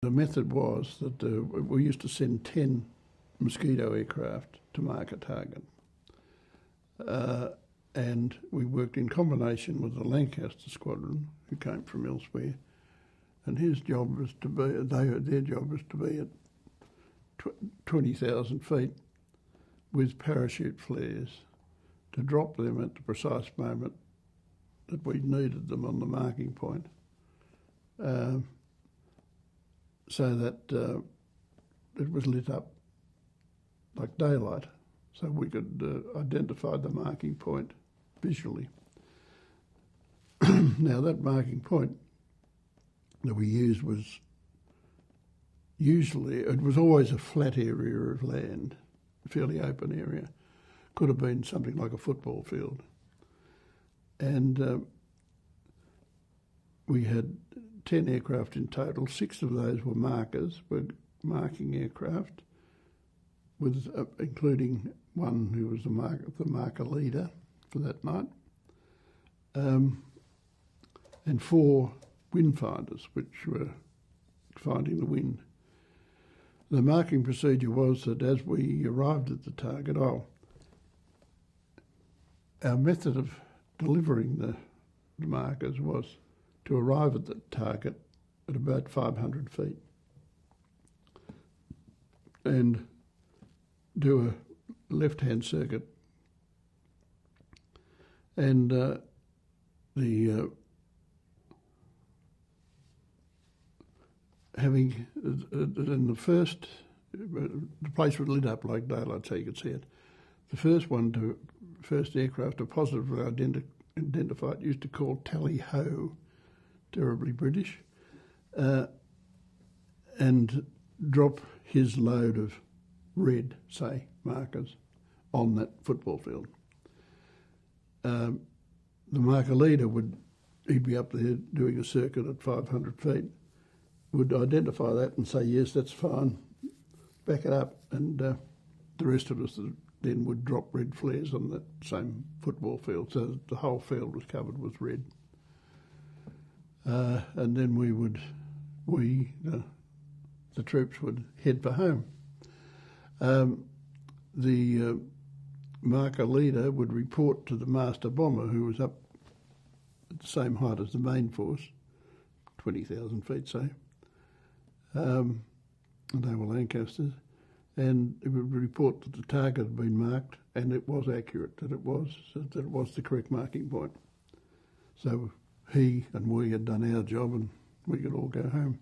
The method was that we used to send 10 Mosquito aircraft to mark a target. And we worked in combination with the Lancaster Squadron, who came from elsewhere, and his job was to be, their job was to be at 20,000 feet with parachute flares to drop them at the precise moment that we needed them on the marking point, so that it was lit up like daylight, so we could identify the marking point visually. Now, that marking point that we used was it was always a flat area of land, a fairly open area. Could have been something like a football field. And we had 10 aircraft in total. 6 of those were marking aircraft, with including one who was the marker leader for that night, and 4 wind finders, which were finding the wind. The marking procedure was that as we arrived at the target, our method of delivering the markers was to arrive at the target at about 500 feet and do a left-hand circuit, and the place was lit up like daylight, so you could see it. The first aircraft to positively identify it used to call tally-ho, terribly British, and drop his load of red, say, markers on that football field. The marker leader he'd be up there doing a circuit at 500 feet, would identify that and say, yes, that's fine, back it up, and the rest of us then would drop red flares on that same football field, so that the whole field was covered with red. And then the troops would head for home. The marker leader would report to the master bomber, who was up at the same height as the main force, 20,000 feet, say. And they were Lancasters, and it would report that the target had been marked, and it was accurate, that it was the correct marking point. So he and we had done our job, and we could all go home.